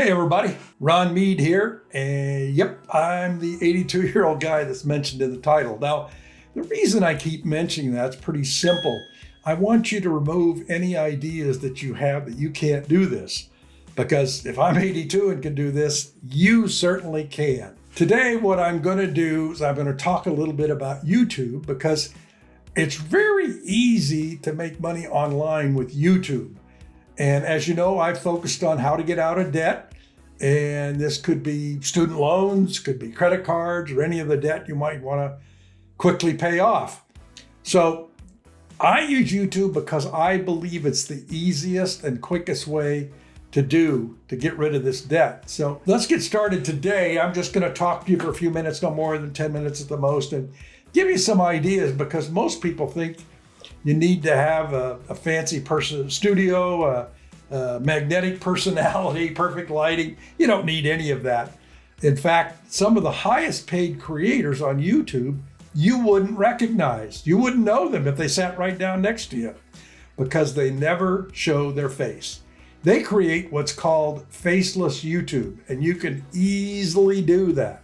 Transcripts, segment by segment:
Hey everybody, Ron Meade here, and yep, I'm the 82-year-old guy that's mentioned in the title. Now, the reason I keep mentioning that's pretty simple. I want you to remove any ideas that you have that you can't do this, because if I'm 82 and can do this, you certainly can. Today, what I'm going to do is I'm going to talk a little bit about YouTube, because it's very easy to make money online with YouTube. And as you know, I've focused on how to get out of debt. And this could be student loans, could be credit cards, or any of the debt you might want to quickly pay off. So I use YouTube because I believe it's the easiest and quickest way to get rid of this debt. So let's get started today. I'm just going to talk to you for a few minutes, no more than 10 minutes at the most, and give you some ideas, because most people think you need to have a fancy studio, magnetic personality, perfect lighting. You don't need any of that. In fact, some of the highest paid creators on YouTube, you wouldn't recognize. You wouldn't know them if they sat right down next to you, because they never show their face. They create what's called faceless YouTube, and you can easily do that.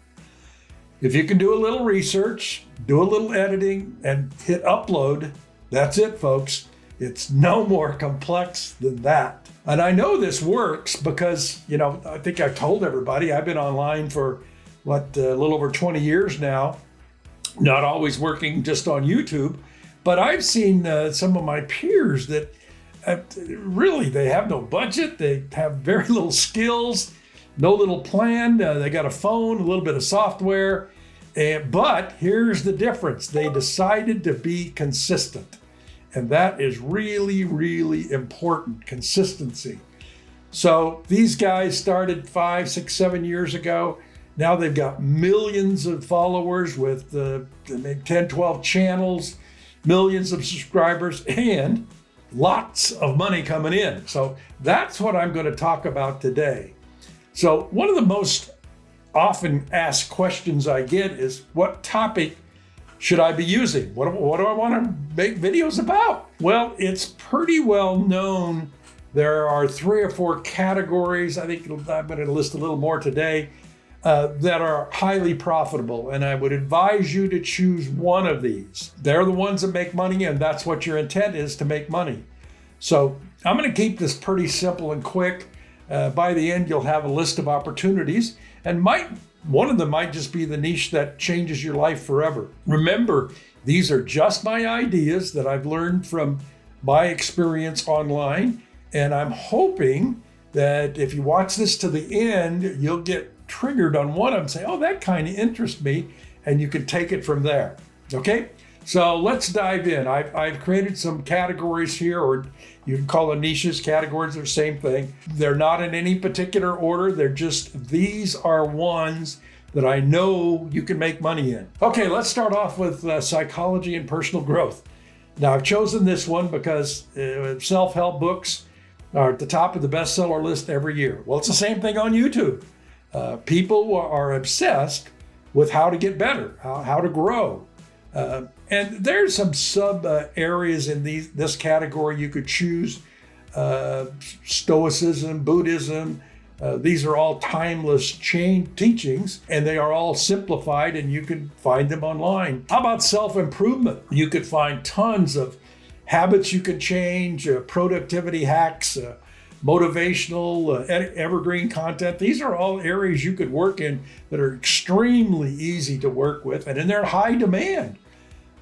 If you can do a little research, do a little editing, and hit upload, that's it, folks. It's no more complex than that. And I know this works because, I think I told everybody I've been online for a little over 20 years now, not always working just on YouTube, but I've seen some of my peers that really, they have no budget. They have very little skills, no little plan. They got a phone, a little bit of software, but here's the difference. They decided to be consistent. And that is really, really important, consistency. So these guys started 5, 6, 7 years ago. Now they've got millions of followers with maybe 10, 12 channels, millions of subscribers, and lots of money coming in. So that's what I'm going to talk about today. So one of the most often asked questions I get is, what topic should I be using? What do I want to make videos about? Well, it's pretty well known. There are 3 or 4 categories. I think I'm going to list a little more today that are highly profitable. And I would advise you to choose one of these. They're the ones that make money, and that's what your intent is, to make money. So I'm going to keep this pretty simple and quick. By the end, you'll have a list of opportunities, and one of them might just be the niche that changes your life forever. Remember, these are just my ideas that I've learned from my experience online. And I'm hoping that if you watch this to the end, you'll get triggered on one of them, say, oh, that kind of interests me, and you can take it from there. Okay? So let's dive in. I've created some categories here, or you can call them niches. Categories, they're the same thing. They're not in any particular order. They're just, these are ones that I know you can make money in. Okay, let's start off with psychology and personal growth. Now, I've chosen this one because self-help books are at the top of the bestseller list every year. Well, it's the same thing on YouTube. People are obsessed with how to get better, how to grow. And there's some sub areas in this category you could choose. Stoicism, Buddhism, these are all timeless teachings, and they are all simplified, and you can find them online. How about self-improvement? You could find tons of habits you can change, productivity hacks, motivational, evergreen content. These are all areas you could work in that are extremely easy to work with, and they're high demand.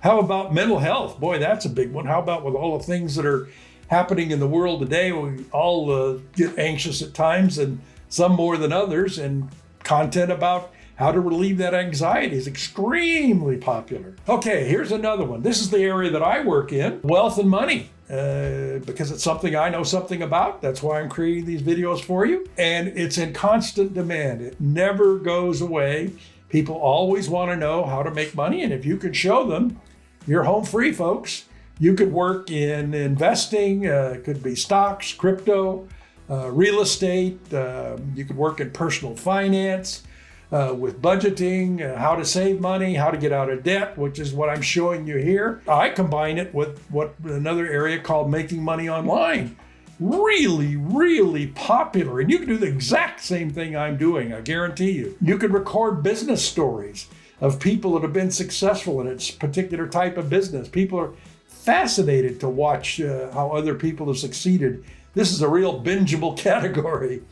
How about mental health? Boy, that's a big one. How about with all the things that are happening in the world today? We all get anxious at times, and some more than others, and content about how to relieve that anxiety is extremely popular. Okay, here's another one. This is the area that I work in, wealth and money, because it's something I know something about. That's why I'm creating these videos for you. And it's in constant demand. It never goes away. People always want to know how to make money. And if you can show them, you're home free, folks. You could work in investing, it could be stocks, crypto, real estate. You could work in personal finance, with budgeting, how to save money, how to get out of debt, which is what I'm showing you here. I combine it with another area called making money online. really, really popular. And you can do the exact same thing I'm doing, I guarantee you. You can record business stories of people that have been successful in a particular type of business. People are fascinated to watch how other people have succeeded. This is a real bingeable category.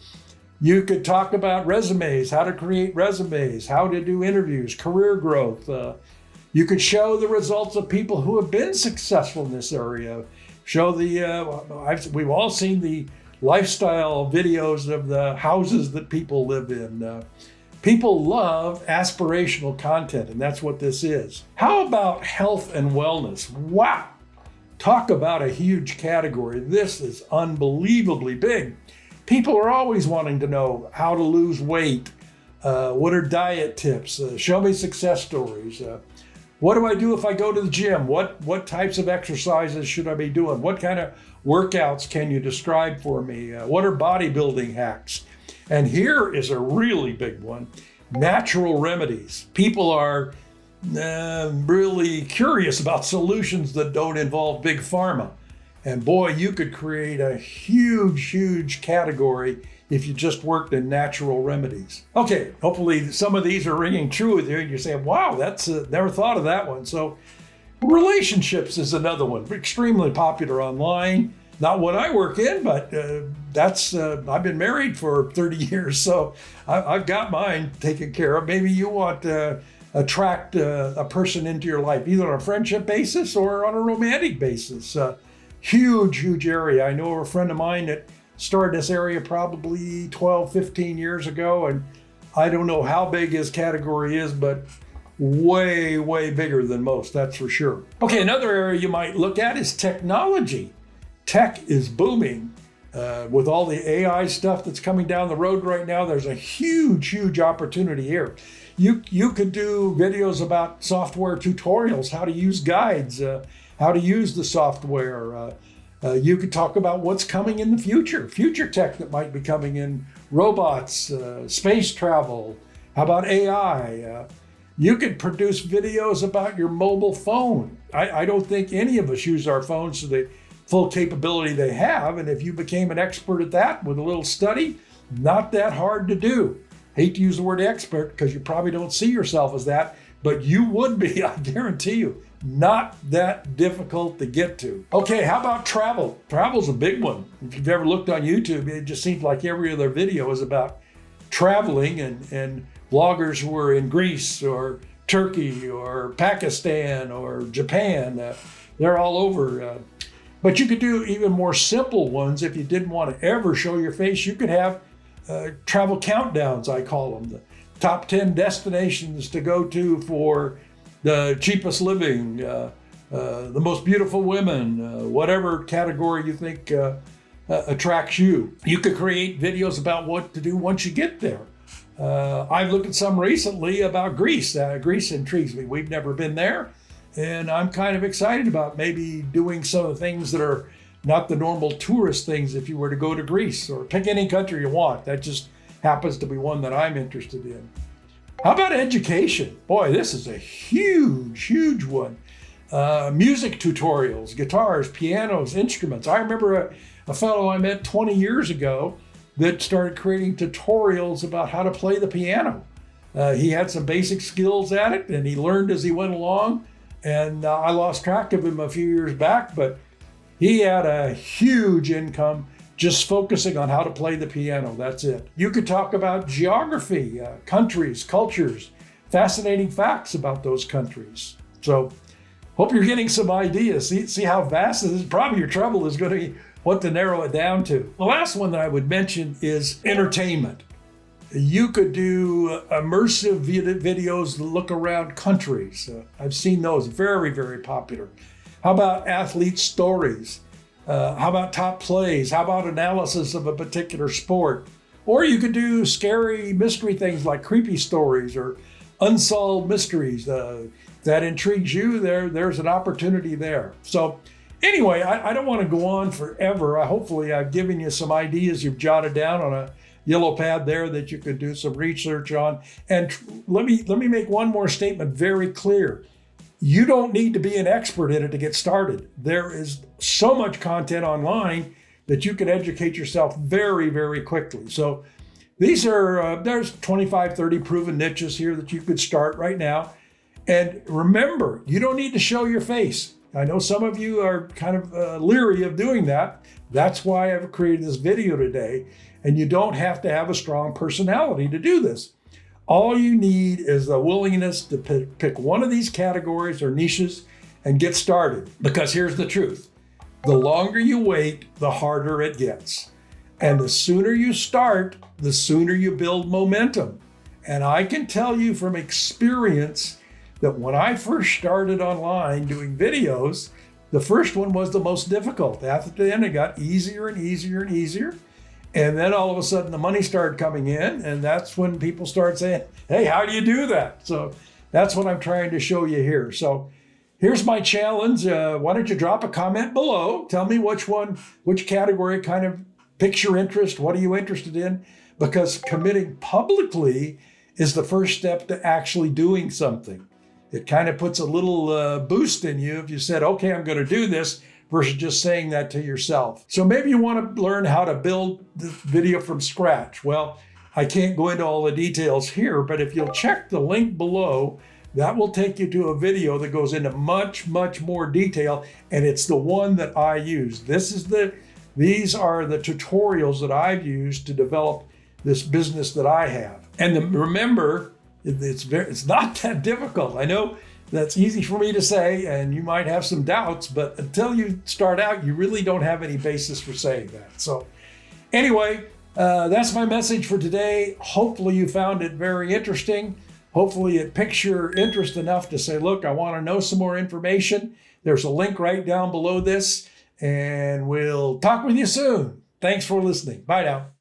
You could talk about resumes, how to create resumes, how to do interviews, career growth. You could show the results of people who have been successful in this area. Show we've all seen the lifestyle videos of the houses that people live in. People love aspirational content, and that's what this is. How about health and wellness? Wow, talk about a huge category. This is unbelievably big. People are always wanting to know how to lose weight. What are diet tips? Show me success stories. What do I do if I go to the gym? What types of exercises should I be doing? What kind of workouts can you describe for me? What are bodybuilding hacks? And here is a really big one, natural remedies. People are really curious about solutions that don't involve big pharma. And boy, you could create a huge, huge category if you just worked in natural remedies. Okay, hopefully some of these are ringing true with you. And you're saying, wow, that's never thought of that one. So relationships is another one, extremely popular online. Not what I work in, but I've been married for 30 years, so I've got mine taken care of. Maybe you want to attract a person into your life, either on a friendship basis or on a romantic basis. Huge, huge area. I know a friend of mine that started this area probably 12, 15 years ago, and I don't know how big his category is, but way, way bigger than most, that's for sure. Okay, another area you might look at is technology. Tech is booming with all the AI stuff that's coming down the road right now. There's a huge, huge opportunity here. You could do videos about software tutorials, how to use guides, how to use the software. You could talk about what's coming in the future tech that might be coming in, robots, space travel. How about AI? You could produce videos about your mobile phone. I don't think any of us use our phones to the full capability they have. And if you became an expert at that with a little study, not that hard to do. Hate to use the word expert because you probably don't see yourself as that, but you would be, I guarantee you. Not that difficult to get to. Okay, how about travel? Travel's a big one. If you've ever looked on YouTube, it just seems like every other video is about traveling and bloggers who are in Greece or Turkey or Pakistan or Japan. They're all over. But you could do even more simple ones if you didn't want to ever show your face. You could have travel countdowns, I call them. The top 10 destinations to go to for the cheapest living, the most beautiful women, whatever category you think attracts you. You could create videos about what to do once you get there. I've looked at some recently about Greece. Greece intrigues me. We've never been there. And I'm kind of excited about maybe doing some of the things that are not the normal tourist things if you were to go to Greece, or pick any country you want. That just happens to be one that I'm interested in. How about education? Boy, this is a huge, huge one. Music tutorials, guitars, pianos, instruments. I remember a fellow I met 20 years ago that started creating tutorials about how to play the piano. He had some basic skills at it, and he learned as he went along. And I lost track of him a few years back, but he had a huge income just focusing on how to play the piano. That's it. You could talk about geography, countries, cultures, fascinating facts about those countries. So hope you're getting some ideas. See how vast this is. Probably your trouble is going to be what to narrow it down to. The last one that I would mention is entertainment. You could do immersive videos that look around countries. I've seen those, very, very popular. How about athlete stories? How about top plays? How about analysis of a particular sport? Or you could do scary mystery things like creepy stories or unsolved mysteries. That intrigues you, there's an opportunity there. So anyway, I don't want to go on forever. Hopefully I've given you some ideas you've jotted down on a yellow pad there that you could do some research on. And let me make one more statement very clear. You don't need to be an expert in it to get started. There is so much content online. that you can educate yourself very, very quickly. So these are, there's 25, 30 proven niches here that you could start right now. And remember, you don't need to show your face. I know some of you are kind of leery of doing that. That's why I've created this video today. And you don't have to have a strong personality to do this. All you need is the willingness to pick one of these categories or niches and get started. Because here's the truth. The longer you wait, the harder it gets. And the sooner you start, the sooner you build momentum. And I can tell you from experience that when I first started online doing videos, the first one was the most difficult. After then, it got easier and easier and easier. And then all of a sudden the money started coming in, and that's when people start saying, hey, how do you do that? So that's what I'm trying to show you here. So here's my challenge. Why don't you drop a comment below? Tell me which category kind of piques your interest. What are you interested in? Because committing publicly is the first step to actually doing something. It kind of puts a little boost in you if you said, okay, I'm going to do this, versus just saying that to yourself. So maybe you want to learn how to build this video from scratch. Well, I can't go into all the details here, but if you'll check the link below, that will take you to a video that goes into much, much more detail, and it's the one that I use. These are the tutorials that I've used to develop this business that I have. And remember, it's not that difficult. I know that's easy for me to say, and you might have some doubts, but until you start out, you really don't have any basis for saying that. So anyway, that's my message for today. Hopefully you found it very interesting. Hopefully it piques your interest enough to say, look, I want to know some more information. There's a link right down below this, and we'll talk with you soon. Thanks for listening. Bye now.